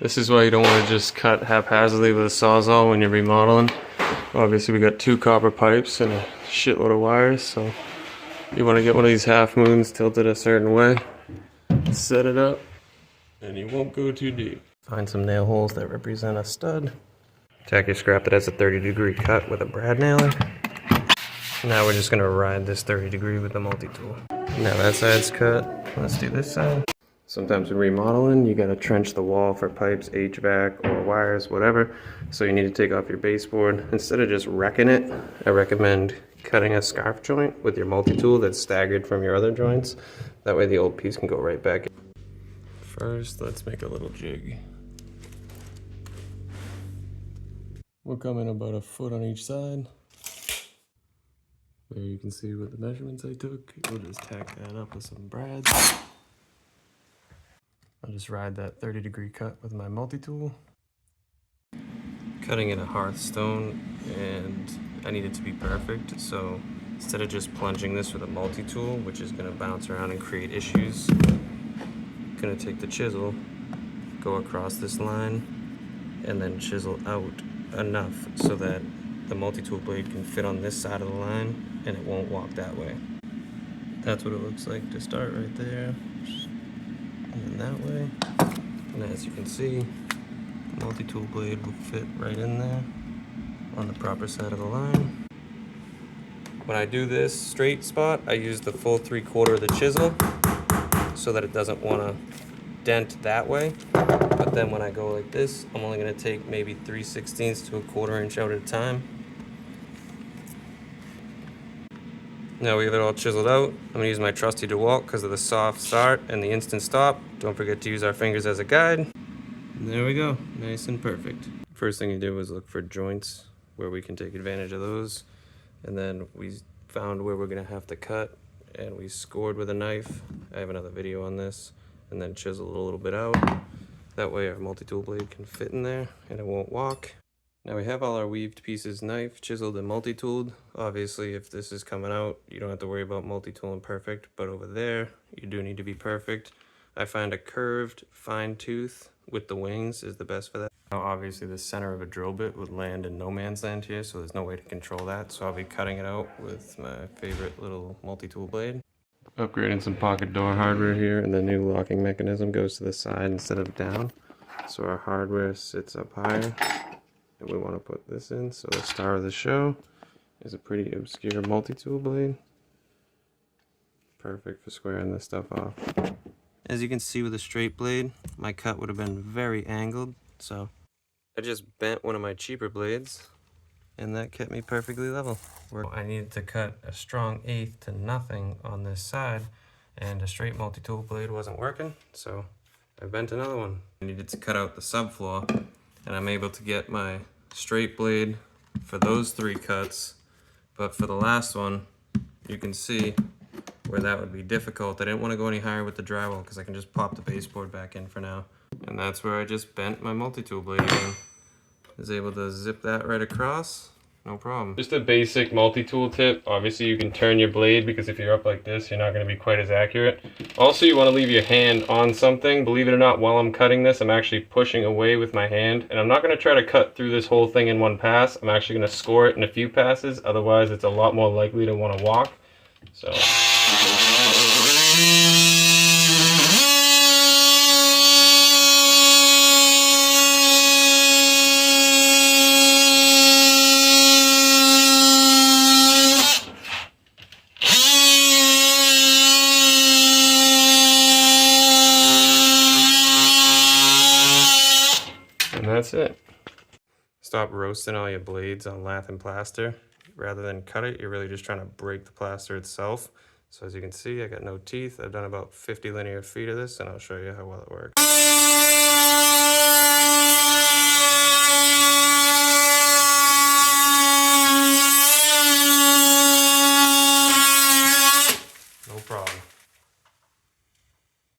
This is why you don't want to just cut haphazardly with a sawzall when you're remodeling. Obviously we got 2 copper pipes and a shitload of wires, so you want to get one of these half moons tilted a certain way, set it up, and you won't go too deep. Find some nail holes that represent a stud. Tack your scrap that has a 30-degree cut with a brad nailer. Now we're just going to ride this 30-degree with the multi-tool. Now that side's cut. Let's do this side. Sometimes when remodeling, you got to trench the wall for pipes, HVAC, or wires, whatever. So you need to take off your baseboard. Instead of just wrecking it, I recommend cutting a scarf joint with your multi-tool that's staggered from your other joints. That way the old piece can go right back in. First, let's make a little jig. We're coming about a foot on each side. There you can see what the measurements I took. We'll just tack that up with some brads. I'll just ride that 30-degree cut with my multi-tool. Cutting in a hearthstone, and I need it to be perfect, so instead of just plunging this with a multi-tool, which is going to bounce around and create issues, I'm going to take the chisel, go across this line, and then chisel out enough so that the multi-tool blade can fit on this side of the line and it won't walk that way. That's what it looks like to start right there, and then that way. And as you can see, the multi-tool blade will fit right in there on the proper side of the line. When I do this straight spot, I use the full 3/4 of the chisel so that it doesn't want to dent that way. But then when I go like this, I'm only going to take maybe 3/16 to a 1/4 inch out at a time. Now we have it all chiseled out. I'm going to use my trusty DeWalt because of the soft start and the instant stop. Don't forget to use our fingers as a guide. And there we go, nice and perfect. First thing you do is look for joints where we can take advantage of those. And then we found where we're going to have to cut, and we scored with a knife. I have another video on this. And then chisel it a little bit out. That way our multi-tool blade can fit in there and it won't walk. Now we have all our weaved pieces knifed, chiseled, and multi-tooled. Obviously, if this is coming out, you don't have to worry about multi-tooling perfect, but over there, you do need to be perfect. I find a curved, fine tooth with the wings is the best for that. Now obviously the center of a drill bit would land in no man's land here, so there's no way to control that. So I'll be cutting it out with my favorite little multi-tool blade. Upgrading some pocket door hardware here, and the new locking mechanism goes to the side instead of down. So our hardware sits up higher, and we want to put this in. So the star of the show is a pretty obscure multi-tool blade. Perfect for squaring this stuff off. As you can see with a straight blade, my cut would have been very angled, so I just bent one of my cheaper blades, and that kept me perfectly level. I needed to cut a strong 1/8 to nothing on this side, and a straight multi-tool blade wasn't working, so I bent another one. I needed to cut out the subfloor, and I'm able to get my straight blade for those 3 cuts, but for the last one, you can see where that would be difficult. I didn't want to go any higher with the drywall because I can just pop the baseboard back in for now. And that's where I just bent my multi-tool blade again. I was able to zip that right across. No problem. Just a basic multi-tool tip. Obviously you can turn your blade because if you're up like this, you're not going to be quite as accurate. Also, you want to leave your hand on something. Believe it or not, while I'm cutting this, I'm actually pushing away with my hand. And I'm not going to try to cut through this whole thing in one pass. I'm actually going to score it in a few passes. Otherwise, it's a lot more likely to want to walk. So... And that's it. Stop roasting all your blades on lath and plaster. Rather than cut it, you're really just trying to break the plaster itself. So as you can see, I got no teeth. I've done about 50 linear feet of this, and I'll show you how well it works.